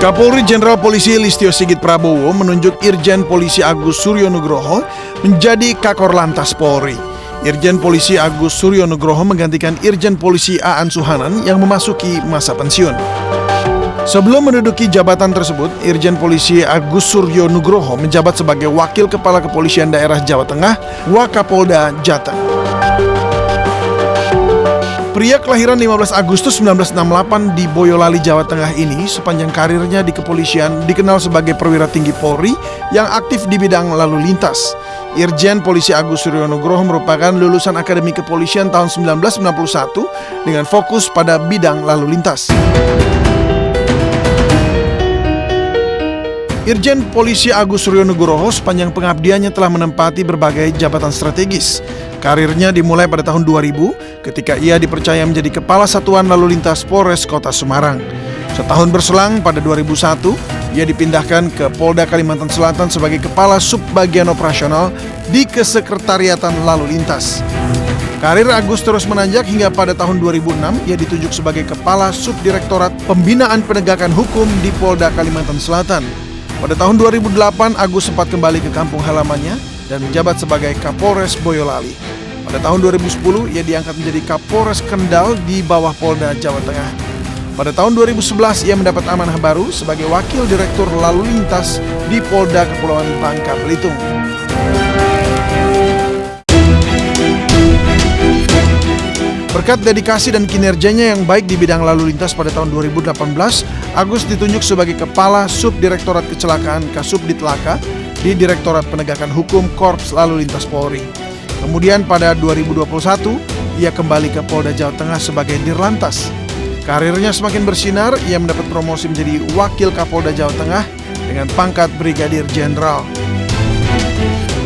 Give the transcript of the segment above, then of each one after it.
Kapolri Jenderal Polisi Listio Sigit Prabowo menunjuk Irjen Polisi Agus Suryonugroho menjadi Kakor Lantas Polri. Irjen Polisi Agus Suryonugroho menggantikan Irjen Polisi Aan Suhanan yang memasuki masa pensiun. Sebelum menduduki jabatan tersebut, Irjen Polisi Agus Suryonugroho menjabat sebagai Wakil Kepala Kepolisian Daerah Jawa Tengah, Wakapolda Jateng. Pria kelahiran 15 Agustus 1968 di Boyolali, Jawa Tengah ini sepanjang karirnya di kepolisian dikenal sebagai perwira tinggi Polri yang aktif di bidang lalu lintas. Irjen Polisi Agus Suryonugroho merupakan lulusan Akademi Kepolisian tahun 1991 dengan fokus pada bidang lalu lintas. Irjen Polisi Agus Suryonugroho sepanjang pengabdiannya telah menempati berbagai jabatan strategis. Karirnya dimulai pada tahun 2000 ketika ia dipercaya menjadi Kepala Satuan Lalu Lintas Polres Kota Semarang. Setahun berselang pada 2001, ia dipindahkan ke Polda Kalimantan Selatan sebagai Kepala Subbagian Operasional di Kesekretariatan Lalu Lintas. Karir Agus terus menanjak hingga pada tahun 2006 ia ditunjuk sebagai Kepala Subdirektorat Pembinaan Penegakan Hukum di Polda Kalimantan Selatan. Pada tahun 2008, Agus sempat kembali ke kampung halamannya dan menjabat sebagai Kapolres Boyolali. Pada tahun 2010, ia diangkat menjadi Kapolres Kendal di bawah Polda Jawa Tengah. Pada tahun 2011, ia mendapat amanah baru sebagai Wakil Direktur Lalu Lintas di Polda Kepulauan Bangka Belitung. Berkat dedikasi dan kinerjanya yang baik di bidang lalu lintas pada tahun 2018, Agus ditunjuk sebagai Kepala Subdirektorat Kecelakaan Kasubditlaka di Direktorat Penegakan Hukum Korps Lalu Lintas Polri. Kemudian pada 2021, ia kembali ke Polda Jawa Tengah sebagai Dirlantas. Karirnya semakin bersinar, ia mendapat promosi menjadi Wakil Kapolda Jawa Tengah dengan pangkat Brigadir Jenderal.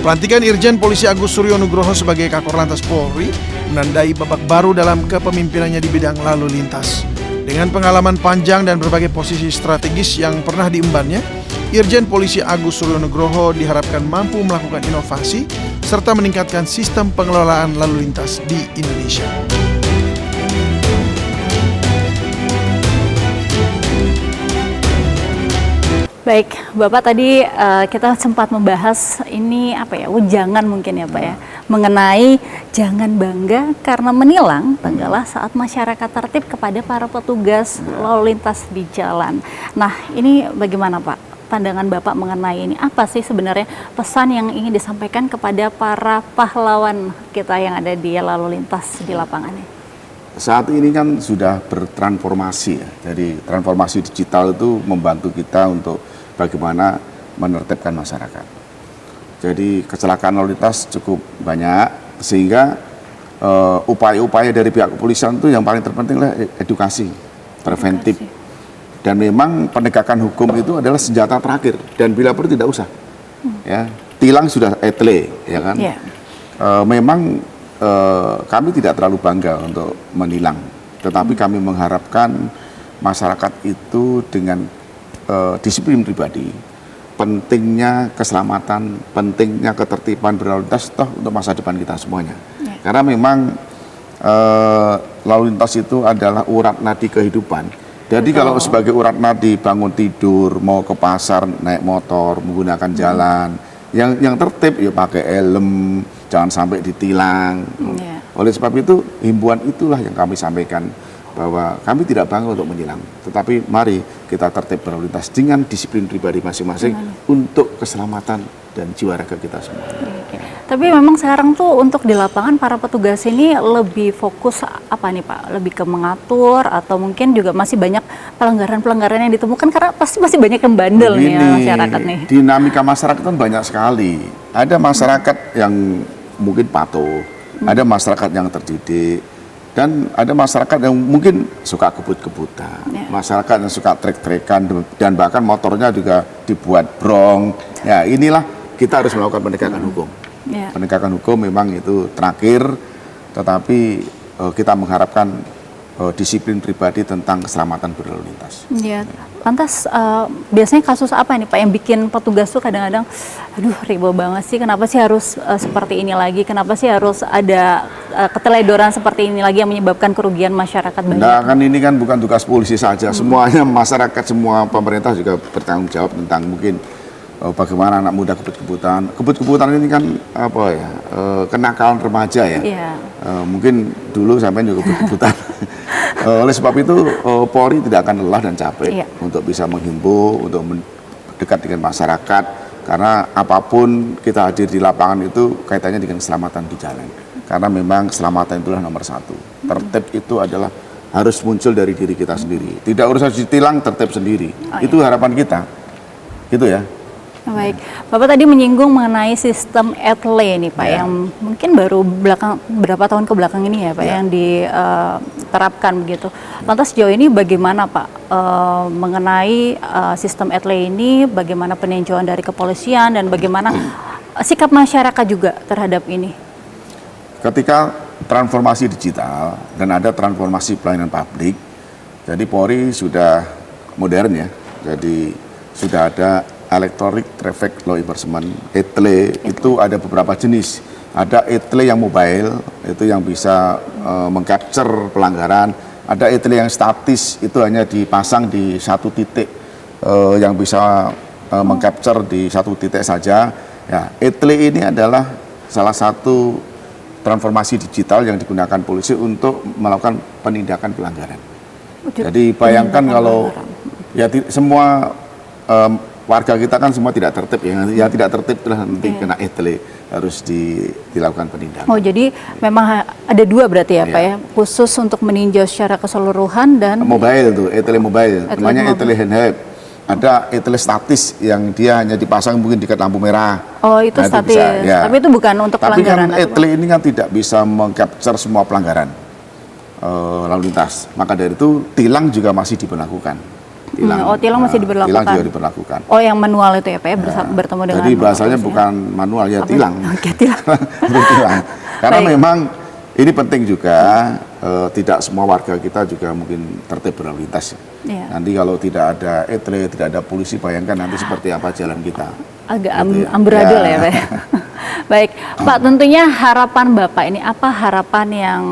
Pelantikan Irjen Polisi Agus Suryonugroho sebagai Kakor Lantas Polri menandai babak baru dalam kepemimpinannya di bidang lalu lintas. Dengan pengalaman panjang dan berbagai posisi strategis yang pernah diembannya, Irjen Polisi Agus Suryonugroho diharapkan mampu melakukan inovasi serta meningkatkan sistem pengelolaan lalu lintas di Indonesia. Baik, Bapak tadi kita sempat membahas ini wejangan mungkin ya Pak ya, mengenai jangan bangga karena menilang tenggelam saat masyarakat tertib kepada para petugas lalu lintas di jalan. Nah, ini bagaimana Pak? Pandangan Bapak mengenai ini, apa sih sebenarnya pesan yang ingin disampaikan kepada para pahlawan kita yang ada di lalu lintas di lapangan ini? Saat ini kan sudah bertransformasi ya, jadi transformasi digital itu membantu kita untuk bagaimana menertibkan masyarakat. Jadi kecelakaan lalu lintas cukup banyak, sehingga upaya-upaya dari pihak kepolisian itu yang paling terpenting adalah edukasi, preventif. Dan memang penegakan hukum itu adalah senjata terakhir, dan bila perlu tidak usah, ya tilang sudah etle, ya kan. Yeah. Memang kami tidak terlalu bangga untuk menilang, tetapi kami mengharapkan masyarakat itu dengan disiplin pribadi, pentingnya keselamatan, pentingnya ketertiban berlalu lintas toh untuk masa depan kita semuanya. Yeah. Karena memang lalu lintas itu adalah urat nadi kehidupan. Jadi kalau sebagai urat nadi, bangun tidur, mau ke pasar, naik motor, menggunakan jalan, yang tertib ya pakai helm, jangan sampai ditilang. Yeah. Oleh sebab itu, himbauan itulah yang kami sampaikan, bahwa kami tidak bangga untuk menilang, tetapi mari kita tertib berlalu lintas dengan disiplin pribadi masing-masing untuk keselamatan dan jiwa raga kita semua. Oke. Tapi memang sekarang tuh untuk di lapangan para petugas ini lebih fokus apa nih Pak? Lebih ke mengatur atau mungkin juga masih banyak pelanggaran-pelanggaran yang ditemukan karena pasti masih banyak yang bandel nih ya, masyarakat nih. Dinamika masyarakat kan banyak sekali. Ada masyarakat yang mungkin patuh, ada masyarakat yang terdidik, dan ada masyarakat yang mungkin suka kebut-kebutan, masyarakat yang suka trek-trekan, dan bahkan motornya juga dibuat brong. Ya inilah kita harus melakukan penegakan hukum. Penegakan hukum memang itu terakhir, tetapi kita mengharapkan disiplin pribadi tentang keselamatan berlalu lintas. Ya, lantas biasanya kasus apa nih Pak yang bikin petugas tuh kadang-kadang, aduh riba banget sih, kenapa sih harus seperti ini lagi, kenapa sih harus ada keteledoran seperti ini lagi yang menyebabkan kerugian masyarakat banyak? Nah kan ini kan bukan tugas polisi saja, semuanya masyarakat, semua pemerintah juga bertanggung jawab tentang mungkin bagaimana anak muda kebut-kebutan ini kan apa ya, kenakalan remaja ya. Iya. Mungkin dulu sampai juga kebut-kebutan. Oleh sebab itu Polri tidak akan lelah dan capek untuk bisa menghimbau, untuk dekat dengan masyarakat, karena apapun kita hadir di lapangan itu kaitannya dengan keselamatan di jalan. Karena memang keselamatan itulah nomor satu. Tertib itu adalah harus muncul dari diri kita sendiri. Tidak urusan ditilang, tertib sendiri. Itu harapan kita. Gitu ya. Baik, Bapak tadi menyinggung mengenai sistem etle nih Pak, yang mungkin baru berapa tahun ke belakang ini ya Pak, yang diterapkan begitu. Lantas sejauh ini bagaimana Pak mengenai sistem etle ini, bagaimana peninjauan dari kepolisian dan bagaimana sikap masyarakat juga terhadap ini? Ketika transformasi digital dan ada transformasi pelayanan publik, jadi Polri sudah modern ya, jadi sudah ada Electronic Traffic Law Enforcement, ETLE, itu ada beberapa jenis. Ada ETLE yang mobile, itu yang bisa mengcapture pelanggaran. Ada ETLE yang statis, itu hanya dipasang di satu titik, yang bisa mengcapture di satu titik saja. Ya, ETLE ini adalah salah satu transformasi digital yang digunakan polisi untuk melakukan penindakan pelanggaran. Jadi bayangkan kalau ya semua warga kita kan semua tidak tertib ya, tidak tertib telah nanti kena ETLE, harus dilakukan penindakan. Oh jadi memang ada dua berarti ya Pak ya, khusus untuk meninjau secara keseluruhan dan mobile tuh, ETLE mobile, namanya ETLE handheld. Ada ETLE statis yang dia hanya dipasang mungkin dekat lampu merah. Oh itu statis, tapi itu bukan untuk pelanggaran. Tapi kan ETLE ini kan tidak bisa mengcapture semua pelanggaran lalu lintas, maka dari itu tilang juga masih diberlakukan. Tilang masih diberlakukan. Tilang juga diberlakukan. Oh, yang manual itu ya Pak ya, bertemu dengan. Jadi bahasanya bukan manual ya, tilang. Oke, tilang. Tilang. Karena memang ini penting juga, tidak semua warga kita juga mungkin tertib berlalu lintas. Nanti kalau tidak ada ETLE, tidak ada polisi, bayangkan nanti seperti apa jalan kita. Agak amburadul ya Pak. Baik, Pak, tentunya harapan Bapak ini apa, harapan yang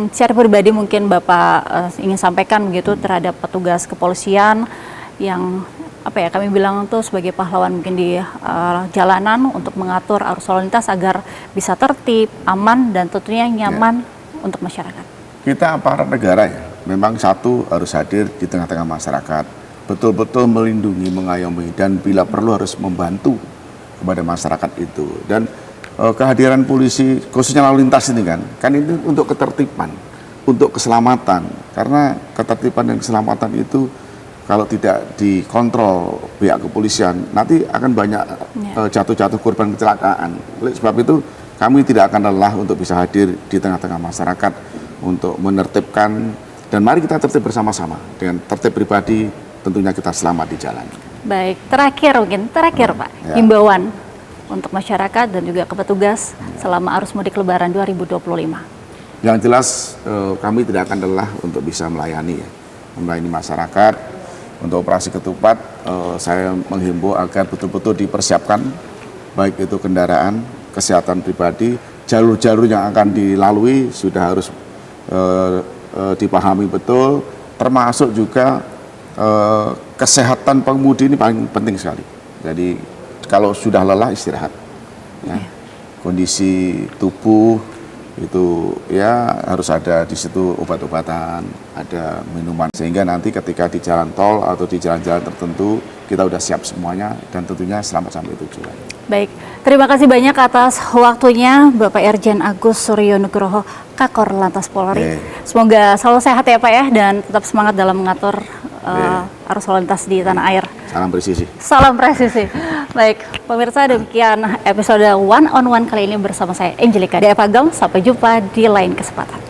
secara pribadi mungkin Bapak ingin sampaikan begitu terhadap petugas kepolisian yang apa ya, kami bilang tuh sebagai pahlawan mungkin di jalanan untuk mengatur arus lalu lintas agar bisa tertib, aman dan tentunya nyaman untuk masyarakat. Kita aparat negara ya, memang satu harus hadir di tengah-tengah masyarakat, betul-betul melindungi, mengayomi, dan bila perlu harus membantu kepada masyarakat itu. Dan kehadiran polisi khususnya lalu lintas ini kan ini untuk ketertiban, untuk keselamatan, karena ketertiban dan keselamatan itu kalau tidak dikontrol pihak kepolisian nanti akan banyak jatuh-jatuh korban kecelakaan. Oleh sebab itu kami tidak akan lelah untuk bisa hadir di tengah-tengah masyarakat untuk menertibkan, dan mari kita tertib bersama-sama. Dengan tertib pribadi tentunya kita selamat di jalan. Baik, terakhir Pak, himbauan untuk masyarakat dan juga ke petugas selama arus mudik Lebaran 2025. Yang jelas kami tidak akan lelah untuk bisa melayani masyarakat. Untuk operasi ketupat saya menghimbau agar betul-betul dipersiapkan, baik itu kendaraan, kesehatan pribadi, jalur-jalur yang akan dilalui sudah harus dipahami betul, termasuk juga kesehatan pengemudi ini paling penting sekali. Jadi kalau sudah lelah istirahat, kondisi tubuh itu ya harus ada di situ obat-obatan, ada minuman, sehingga nanti ketika di jalan tol atau di jalan-jalan tertentu kita udah siap semuanya dan tentunya selamat sampai tujuan. Baik, terima kasih banyak atas waktunya Bapak Irjen Agus Suryo Nugroho, Kakor Lantas Polri. Semoga selalu sehat ya Pak ya, dan tetap semangat dalam mengatur arus lalu lintas di tanah air. Salam presisi. Salam presisi. Baik, pemirsa, demikian episode One on One kali ini bersama saya Angelika Dea Pagam. Sampai jumpa di lain kesempatan.